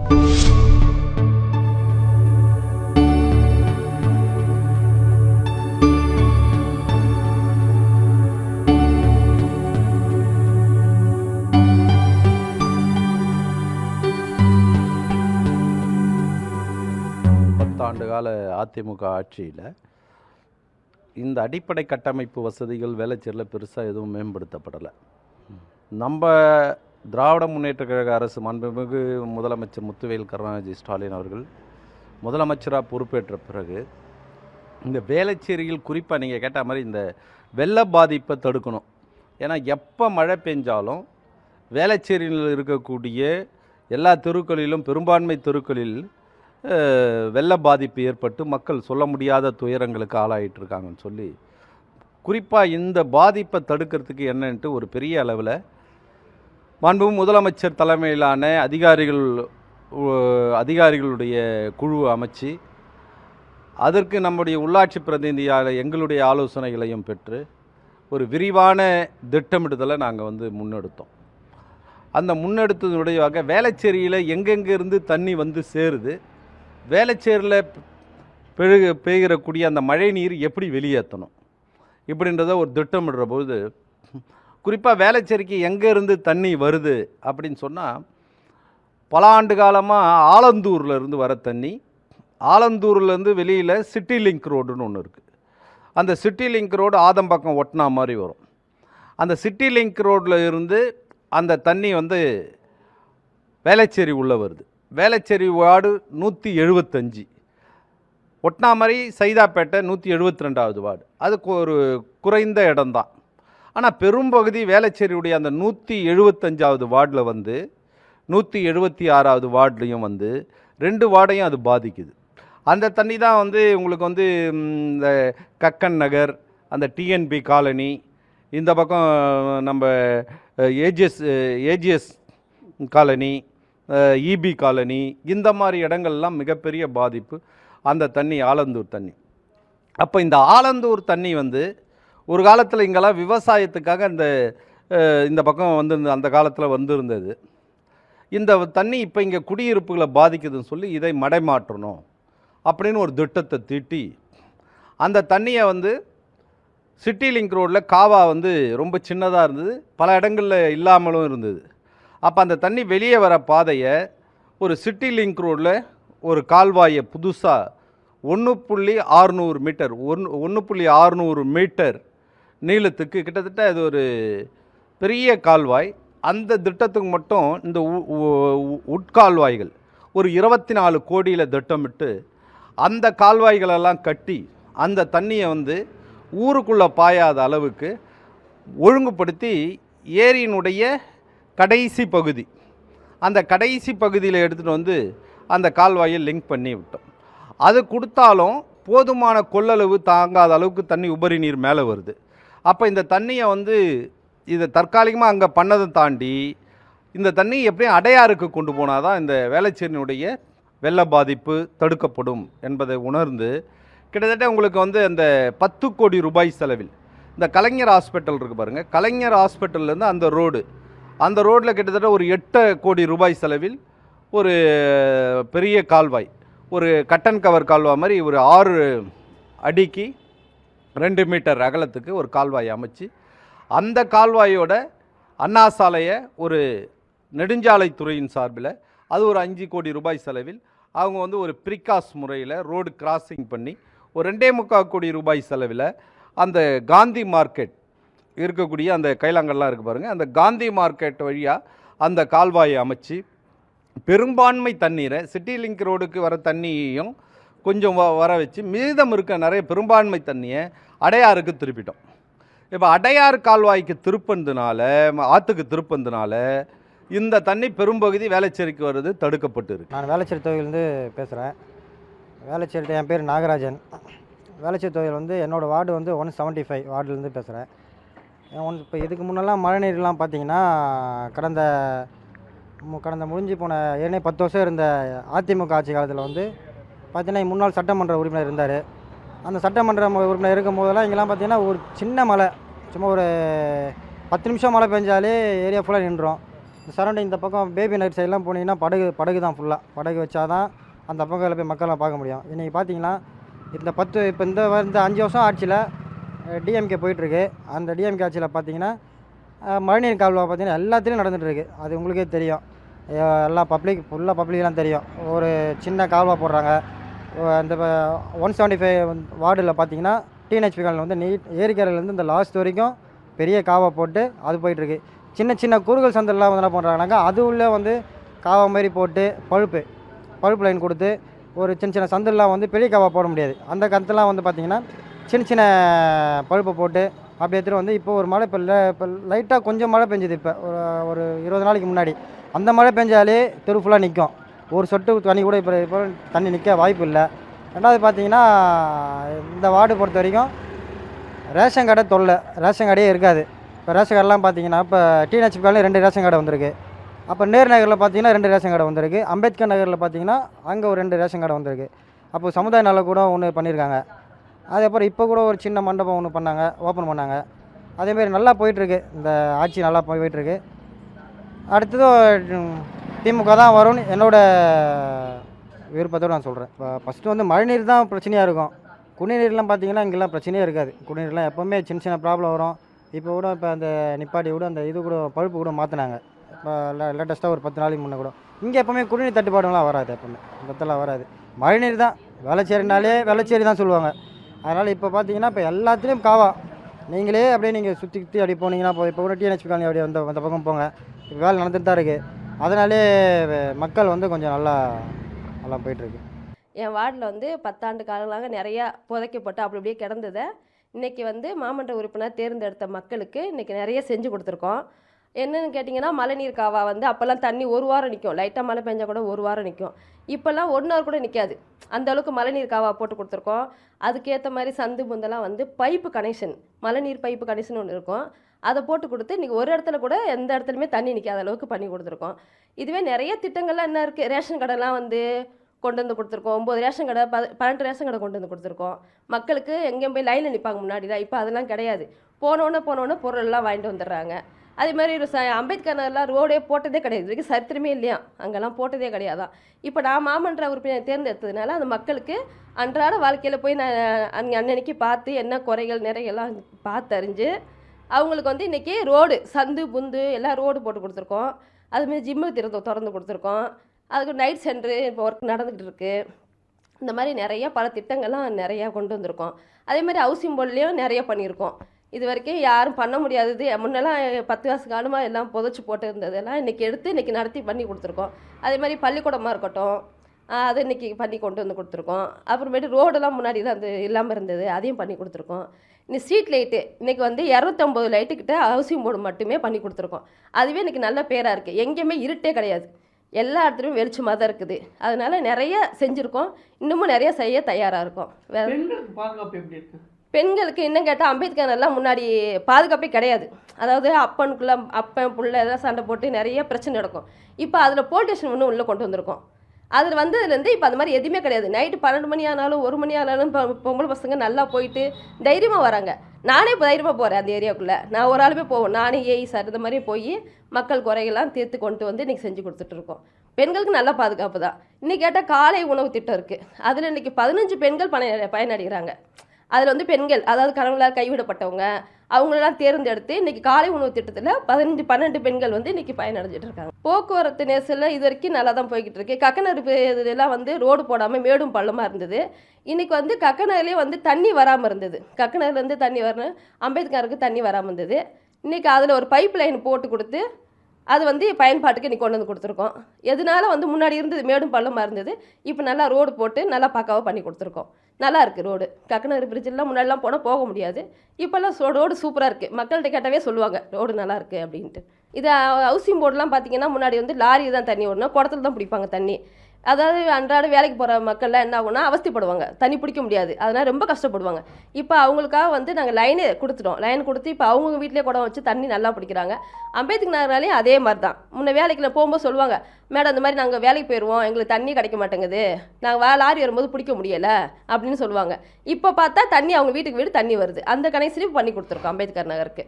ஆண்டு கால அதிமுக ஆட்சியில் இந்த அடிப்படை கட்டமைப்பு வசதிகள் வேளச்சேரியில் பெருசாக எதுவும் மேம்படுத்தப்படலை. நம்ம திராவிட முன்னேற்ற கழக அரசு மாண்புமிகு முதலமைச்சர் முத்துவேல் கருணாநிதி ஸ்டாலின் அவர்கள் முதலமைச்சராக பொறுப்பேற்ற பிறகு இந்த வேளச்சேரியில் குறிப்பாக நீங்கள் கேட்ட மாதிரி இந்த வெள்ள பாதிப்பை தடுக்கணும். ஏன்னா எப்போ மழை பெஞ்சாலும் வேளச்சேரியில் இருக்கக்கூடிய எல்லா தெருக்களிலும் பெரும்பான்மை தெருக்களில் வெள்ள பாதிப்பு ஏற்பட்டு மக்கள் சொல்ல முடியாத துயரங்களுக்கு ஆளாயிட்டு இருக்காங்கன்னு சொல்லி குறிப்பாக இந்த பாதிப்பை தடுக்கிறதுக்கு என்னன்ட்டு ஒரு பெரிய அளவில் மாண்பு முதலமைச்சர் தலைமையிலான அதிகாரிகளுடைய குழு அமைச்சு அதற்கு நம்முடைய உள்ளாட்சி பிரதிநிதியாக எங்களுடைய ஆலோசனைகளையும் பெற்று ஒரு விரிவான திட்டமிடுதலை நாங்கள் முன்னெடுத்தோம். அந்த முன்னெடுத்ததுடைய வேளச்சேரியில் எங்கெங்கிருந்து தண்ணி சேருது, வேளச்சேரியில் பெய்கிறக்கூடிய அந்த மழை நீர் எப்படி வெளியேற்றணும் இப்படின்றத ஒரு திட்டமிடுற போது குறிப்பாக வேளச்சேரிக்கு எங்கேருந்து தண்ணி வருது அப்படின்னு சொன்னால் பல ஆண்டு காலமாக ஆலந்தூர்லேருந்து வர தண்ணி, ஆலந்தூர்லேருந்து வெளியில் சிட்டி லிங்க் ரோடுன்னு ஒன்று இருக்குது. அந்த சிட்டி லிங்க் ரோடு ஆதம்பக்கம் ஒட்டினா மாதிரி வரும். அந்த சிட்டி லிங்க் ரோட்டில் இருந்து அந்த தண்ணி வேளச்சேரி உள்ளே வருது. வேளச்சேரி வார்டு 175, ஒட்னாமரி சைதாப்பேட்டை 172வது வார்டு. அதுக்கு ஒரு குறைந்த இடம்தான். ஆனால் பெரும்பகுதி வேளச்சேரியுடைய அந்த 175வது வார்டில் 176வது வார்டுலையும் 2 வார்டையும் அது பாதிக்குது. அந்த தண்ணி தான் உங்களுக்கு இந்த கக்கன் நகர், அந்த டிஎன்பி காலனி, இந்த பக்கம் நம்ம ஏஜிஎஸ் காலனி, இபி காலனி, இந்த மாதிரி இடங்கள்லாம் மிகப்பெரிய பாதிப்பு அந்த தண்ணி, ஆலந்தூர் தண்ணி. அப்போ இந்த ஆலந்தூர் தண்ணி ஒரு காலத்தில் இங்கெல்லாம் விவசாயத்துக்காக இந்த பக்கம் அந்த காலத்தில் இருந்தது. இந்த தண்ணி இப்போ இங்கே குடியிருப்புகளை பாதிக்குதுன்னு சொல்லி இதை மடைமாற்றணும் அப்படின்னு ஒரு திட்டத்தை தீட்டி அந்த தண்ணியை சிட்டி லிங்க் ரோடில் காவா ரொம்ப சின்னதாக இருந்தது, பல இடங்களில் இல்லாமலும் இருந்தது. அப்போ அந்த தண்ணி வெளியே வர பாதையை ஒரு சிட்டி லிங்க் ரோடில் ஒரு கால்வாயை புதுசாக 1.600 மீட்டர் 1.600 மீட்டர் நீளத்துக்கு கிட்டத்தட்ட அது ஒரு பெரிய கால்வாய். அந்த திட்டத்துக்கு மட்டும் இந்த உட்கால்வாய்கள் ஒரு 24 கோடியில் திட்டமிட்டு அந்த கால்வாய்களெல்லாம் கட்டி அந்த தண்ணியை ஊருக்குள்ளே பாயாத அளவுக்கு ஒழுங்குபடுத்தி ஏரியினுடைய கடைசி பகுதி, அந்த கடைசி பகுதியில் எடுத்துகிட்டு அந்த கால்வாயை லிங்க் பண்ணி விட்டோம். அது கொடுத்தாலும் போதுமான கொள்ளளவு தாங்காத அளவுக்கு தண்ணி உபரி நீர் மேலே வருது. அப்போ இந்த தண்ணியை இதை தற்காலிகமாக அங்கே பண்ணதை தாண்டி இந்த தண்ணி எப்படியும் அடையாருக்கு கொண்டு போனால் தான் இந்த வேளச்சேரியினுடைய வெள்ள பாதிப்பு தடுக்கப்படும் என்பதை உணர்ந்து கிட்டத்தட்ட உங்களுக்கு அந்த 10 கோடி ரூபாய் செலவில் இந்த கலைஞர் ஹாஸ்பிட்டல் இருக்குது பாருங்கள், கலைஞர் ஹாஸ்பிட்டல்லேருந்து அந்த ரோட்டில் கிட்டத்தட்ட ஒரு 8 கோடி ரூபாய் செலவில் ஒரு பெரிய கால்வாய், ஒரு கட்டன் கவர் கால்வாய் மாதிரி ஒரு 6 அடிக்கு 2 மீட்டர் அகலத்துக்கு ஒரு கால்வாய் அமைச்சு அந்த கால்வாயோட அண்ணா சாலையை ஒரு நெடுஞ்சாலைத்துறையின் சார்பில் அது ஒரு 5 கோடி ரூபாய் செலவில் அவங்க ஒரு பிரிகாஸ் முறையில் ரோடு கிராசிங் பண்ணி ஒரு 2.25 கோடி ரூபாய் செலவில் அந்த காந்தி மார்க்கெட் இருக்கக்கூடிய அந்த கைலாங்கல்லாம் இருக்குது பாருங்கள், அந்த காந்தி மார்க்கெட் வழியாக அந்த கால்வாயை அமைச்சு பெரும்பான்மை தண்ணீரை சிட்டி லிங்க் ரோடுக்கு வர தண்ணியையும் கொஞ்சம் வர வச்சு மீதம் இருக்க நிறைய பெரும்பான்மை தண்ணியை அடையாருக்கு திருப்பிட்டோம். இப்போ அடையார் கால்வாய்க்கு திருப்பினதுனால, ஆற்றுக்கு திருப்பினதுனால இந்த தண்ணி பெரும்பகுதி வேளச்சேரிக்கு வருது தடுக்கப்பட்டு இருக்கு. நான் வேளச்சேரி தொகுதியிலேருந்து பேசுகிறேன். வேளச்சேரி, என் பேர் நாகராஜன். வேளச்சேரி தொகுதியில் என்னோடய வார்டு 175 வார்டுலேருந்து பேசுகிறேன். இப்போ இதுக்கு முன்னெல்லாம் மழை நீர்லாம் பார்த்திங்கன்னா கடந்த முடிஞ்சு போன ஏற்கனவே 10 வருஷம் இருந்த அதிமுக ஆட்சி காலத்தில் பார்த்திங்கன்னா முன்னாள் சட்டமன்ற உறுப்பினர் இருந்தார். அந்த சட்டமன்ற உறுப்பினர் இருக்கும் போதெல்லாம் இங்கெல்லாம் பார்த்திங்கன்னா ஒரு சின்ன மழை, சும்மா ஒரு 10 நிமிஷம் மழை பெஞ்சாலே ஏரியா ஃபுல்லாக நின்றோம். இந்த சரௌண்டிங் இந்த பக்கம் பேபி நகர் சைட்லாம் போனீங்கன்னா படகு தான் ஃபுல்லாக. படகு வச்சா தான் அந்த பக்கத்தில் போய் மக்கள்லாம் பார்க்க முடியும். இன்றைக்கி பார்த்தீங்கன்னா இப்போ இந்த 5 வருஷம் ஆட்சியில் டிஎம்கே போயிட்டுருக்கு. அந்த டிஎம்கே ஆட்சியில் பார்த்தீங்கன்னா மழைநீர் கால்வாய் பார்த்தீங்கன்னா எல்லாத்துலேயும் நடந்துகிட்ருக்கு. அது உங்களுக்கே தெரியும். எல்லா ஃபுல்லாக பப்ளிக்லாம் தெரியும். ஒரு சின்ன கால்வாய் போடுறாங்க. அந்த 175 வார்டில் பார்த்தீங்கன்னா டிஎன்ஹெச்பி காலனி வந்து ஏரிக்கரையிலேருந்து இந்த லாஸ்ட் வரைக்கும் பெரிய காவா போட்டு அது போயிட்டுருக்கு. சின்ன சின்ன குறுகல் சந்தெல்லாம் வந்து என்ன பண்ணுறாங்கனாக்கா அது உள்ளே வந்து காவா மாதிரி போட்டு பழுப்பு லைன் கொடுத்து ஒரு சின்ன சின்ன சந்தெல்லாம் வந்து பெரிய காவா போட முடியாது. அந்த கருத்தெல்லாம் வந்து பார்த்திங்கன்னா சின்ன சின்ன பழுப்பை போட்டு அப்படி எடுத்துகிட்டு வந்து இப்போ ஒரு மழை இப்போ லைட்டாக கொஞ்சம் மழை பெஞ்சுது. இப்போ ஒரு 20 நாளைக்கு முன்னாடி அந்த மழை பெஞ்சாலே தெரு ஃபுல்லாக நிற்கும். ஒரு சொட்டு தண்ணி கூட இப்போ தண்ணி நிற்க வாய்ப்பு இல்லை. ரெண்டாவது பார்த்தீங்கன்னா இந்த வார்டு பொறுத்த வரைக்கும் ரேஷன் கடை தொல்லை. ரேஷன் கடையே இருக்காது. இப்போ ரேஷன் கடைலாம் பார்த்தீங்கன்னா இப்போ டிஎன்ஹெச்பி காலனியில் 2 ரேஷன் கடை வந்திருக்கு. அப்போ நேரு நகரில் பார்த்தீங்கன்னா 2 ரேஷன் கடை வந்திருக்கு. அம்பேத்கர் நகரில் பார்த்தீங்கன்னா அங்கே ஒரு 2 ரேஷன் கடை வந்திருக்கு. அப்போ சமுதாய நல கூட ஒன்று பண்ணியிருக்காங்க. அதுக்கப்புறம் இப்போ கூட ஒரு சின்ன மண்டபம் ஒன்று ஓப்பன் பண்ணாங்க. அதேமாரி நல்லா போயிட்டுருக்கு. இந்த ஆட்சி நல்லா போயிட்டுருக்கு. அடுத்தது திமுக தான் வரும்னு என்னோட விருப்பத்தோடு நான் சொல்கிறேன். இப்போ ஃபஸ்ட்டு வந்து மழைநீர் தான் பிரச்சனையாக இருக்கும். குடிநீர்லாம் பார்த்தீங்கன்னா இங்கெல்லாம் பிரச்சனையே இருக்காது. குடிநீர்லாம் எப்போவுமே சின்ன சின்ன ப்ராப்ளம் வரும். இப்போ அந்த நிப்பாட்டி கூட அந்த இது கூட பழுப்பு கூட மாற்றினாங்க. இப்போ லேட்டஸ்ட்டாக ஒரு 10 நாளைக்கு முன்னே கூட இங்கே எப்போவுமே குடிநீர் தட்டுப்பாடுலாம் வராது. எப்போவுமே இதெல்லாம் வராது. மழைநீர் தான். வெள்ளச்சேரி தான் சொல்லுவாங்க. அதனால் இப்போ பார்த்தீங்கன்னா இப்போ எல்லாத்துலேயும் காவா. நீங்களே அப்படியே நீங்கள் சுற்றி அப்படி போனீங்கன்னா இப்போ கூட டிஎன்ஹெச்பி காலனி அப்படியே அந்த பக்கம் போங்க. இப்போ வேலை நடந்துட்டு தான் இருக்குது. அதனாலே மக்கள் வந்து கொஞ்சம் நல்லா போயிட்டுருக்கு. என் வார்டில் வந்து 10 ஆண்டு காலங்களாக நிறையா புதைக்கப்பட்டு அப்படி அப்படியே கிடந்ததை இன்றைக்கி வந்து மாமன்ற உறுப்பினர் தேர்ந்தெடுத்த மக்களுக்கு இன்றைக்கி நிறைய செஞ்சு கொடுத்துருக்கோம். என்னென்னு கேட்டிங்கன்னா மழைநீர் காவா வந்து அப்போல்லாம் தண்ணி ஒரு வாரம் நிற்கும். லைட்டாக மழை பெஞ்சால் கூட ஒரு வாரம் நிற்கும். இப்போல்லாம் 1 hour கூட நிற்காது. அந்தளவுக்கு மழைநீர் காவா போட்டு கொடுத்துருக்கோம். அதுக்கேற்ற மாதிரி சந்து புந்தெல்லாம் வந்து பைப்பு கனெக்ஷன், மழைநீர் பைப்பு கனெக்ஷன் ஒன்று இருக்கும். அதை போட்டு கொடுத்து இன்றைக்கி ஒரு இடத்துல கூட எந்த இடத்துலையுமே தண்ணி நிற்காத அளவுக்கு பண்ணி கொடுத்துருக்கோம். இதுவே நிறைய திட்டங்கள்லாம் என்ன இருக்குது. ரேஷன் கடைலாம் வந்து கொண்டு வந்து கொடுத்துருக்கோம். 9 ரேஷன் கடை 12 ரேஷன் கடை கொண்டு வந்து கொடுத்துருக்கோம். மக்களுக்கு எங்கேயும் போய் லைனில் நிற்பாங்க முன்னாடிலாம். இப்போ அதெல்லாம் கிடையாது. போனோன்னே பொருளெல்லாம் வாங்கிட்டு வந்துடுறாங்க. அதே மாதிரி அம்பேத்கர் நகர்லாம் ரோடே போட்டதே கிடையாது. இதுக்கு சரித்திரமே இல்லையா, அங்கெல்லாம் போட்டதே கிடையாதான். இப்போ நான் மாமன்ற உறுப்பினர் தேர்ந்தெடுத்ததுனால அந்த மக்களுக்கு அன்றாட வாழ்க்கையில் போய் நான் அன்னன்னைக்கு பார்த்து என்ன குறைகள் நிறையெல்லாம் பார்த்தறிஞ்சு அவங்களுக்கு வந்து இன்றைக்கி ரோடு சந்து புந்து எல்லாம் ரோடு போட்டு கொடுத்துருக்கோம். அதுமாரி ஜிம்மு திறந்து கொடுத்துருக்கோம். அதுக்கு நைட் சென்டரு இப்போ ஒர்க் நடந்துக்கிட்டு இருக்குது. இந்த மாதிரி நிறையா பல திட்டங்கள்லாம் நிறையா கொண்டு வந்திருக்கோம். அதே மாதிரி ஹவுசிங் போர்ட்லேயும் நிறைய பண்ணியிருக்கோம். இது வரைக்கும் யாரும் பண்ண முடியாதது முன்னெல்லாம் 10 வருஷ காலமாக எல்லாம் புதைச்சி போட்டு இருந்ததெல்லாம் இன்றைக்கி எடுத்து இன்றைக்கி நடத்தி பண்ணி கொடுத்துருக்கோம். அதே மாதிரி பள்ளிக்கூடமாக இருக்கட்டும், அது இன்றைக்கி பண்ணி கொண்டு வந்து கொடுத்துருக்கோம். அப்புறமேட்டு ரோடெல்லாம் முன்னாடி தான் அது இல்லாமல் இருந்தது, அதையும் பண்ணி கொடுத்துருக்கோம். இன்னைக்கு ஸ்ட்ரீட் லைட்டு இன்றைக்கி வந்து 250 லைட்டுக்கிட்ட ஹவுசிங் போர்டு மட்டுமே பண்ணி கொடுத்துருக்கோம். அதுவே இன்றைக்கி நல்ல பேராக இருக்குது. எங்கேயுமே இருட்டே கிடையாது. எல்லா இடத்துலையும் வெளிச்சமாக தான் இருக்குது. அதனால நிறைய செஞ்சுருக்கோம். இன்னமும் நிறைய செய்ய தயாராக இருக்கும். பாதுகாப்பு எப்படி இருக்கு? பெண்களுக்கு இன்னும் கேட்டால் அம்பேத்கர் எல்லாம் முன்னாடி பாதுகாப்பே கிடையாது. அதாவது அப்பன் புள்ள எல்லாம் சண்டை போட்டு நிறைய பிரச்சனை நடக்கும். இப்போ அதில் போலீஸ் ஸ்டேஷன் ஒன்று உள்ளே கொண்டு வந்திருக்கோம். அதில் வந்ததுலேருந்து இப்போ அந்த மாதிரி எதுவுமே கிடையாது. நைட்டு 12 மணி ஆனாலும் 1 மணி ஆனாலும் இப்போ பொம்பளை பசங்க நல்லா போயிட்டு தைரியமாக வராங்க. நானே இப்போ தைரியமாக போகிறேன் அந்த ஏரியாவுக்குள்ளே. நான் ஒரு ஆளுமே போவோம். நானே ஏஇ சார் இந்த மாதிரி போய் மக்கள் குறைகள்லாம் தீர்த்து கொண்டு வந்து இன்றைக்கி செஞ்சு கொடுத்துட்ருக்கோம். பெண்களுக்கு நல்ல பாதுகாப்பு தான். இன்றைக்கி கேட்டால் காலை உணவு திட்டம் இருக்குது. அதில் இன்றைக்கி 15 பெண்கள் பயனடைகிறாங்க. அதில் வந்து பெண்கள், அதாவது கணவர்களால் கைவிடப்பட்டவங்க, அவங்களெல்லாம் தேர்ந்தெடுத்து இன்றைக்கி காலை உணவு திட்டத்தில் 12 பெண்கள் வந்து இன்றைக்கி பயனடைஞ்சிட்டு இருக்காங்க. போக்குவரத்து நெரிசலில் இது வரைக்கும் நல்லா தான் போய்கிட்டு இருக்கு. கக்கநகர் இதெல்லாம் வந்து ரோடு போடாமல் மேடும் பள்ளமாக இருந்தது. இன்றைக்கி வந்து கக்கநகர்லேயே வந்து தண்ணி வராமல் இருந்தது. கக்கநகர்லேருந்து தண்ணி வரணும், அம்பேத்கருக்கு தண்ணி வராமல் இருந்தது. இன்றைக்கி அதில் ஒரு பைப் லைன் போட்டு கொடுத்து அது வந்து பயன்பாட்டுக்கு இன்றைக்கி கொண்டு வந்து கொடுத்துருக்கோம். எதனால வந்து முன்னாடி இருந்தது மேடும் பள்ளமாக இருந்தது. இப்போ நல்லா ரோடு போட்டு நல்லா பக்காவாக பண்ணி கொடுத்துருக்கோம். நல்லா இருக்குது ரோடு. கக்கநகர் பிரிட்ஜெலாம் முன்னாடிலாம் போக முடியாது. இப்போல்லாம் ரோடு சூப்பராக இருக்குது. மக்கள்கிட்ட கேட்டாவே சொல்லுவாங்க ரோடு நல்லா இருக்குது அப்படின்ட்டு. இது ஹவுசிங் போர்டெலாம் பார்த்தீங்கன்னா முன்னாடி வந்து லாரி தான் தண்ணி ஓடணும், குடத்துல தான் பிடிப்பாங்க தண்ணி. அதாவது அன்றாட வேலைக்கு போகிற மக்கள்லாம் என்ன ஆகும்னா அவஸ்தைப்படுவாங்க, தண்ணி பிடிக்க முடியாது. அதனால் ரொம்ப கஷ்டப்படுவாங்க. இப்போ அவங்களுக்காக வந்து நாங்கள் லைனே கொடுத்துட்டோம். லைன் கொடுத்து இப்போ அவங்க வீட்டிலே குடம் வச்சு தண்ணி நல்லா பிடிக்கிறாங்க. அம்பேத்கர் நகர்னாலேயும் அதே மாதிரி தான். முன்ன வேலைக்கு போகும்போது சொல்லுவாங்க, மேடம் இந்த மாதிரி நாங்கள் வேலைக்கு போயிடுவோம், எங்களுக்கு தண்ணி கிடைக்க மாட்டேங்குது, நாங்கள் லாரி வரும்போது பிடிக்க முடியலை அப்படின்னு சொல்லுவாங்க. இப்போ பார்த்தா தண்ணி அவங்க வீட்டுக்கு வீடு தண்ணி வருது. அந்த கனெக்ஷனையும் பண்ணி கொடுத்துருக்கோம் அம்பேத்கர் நகருக்கு.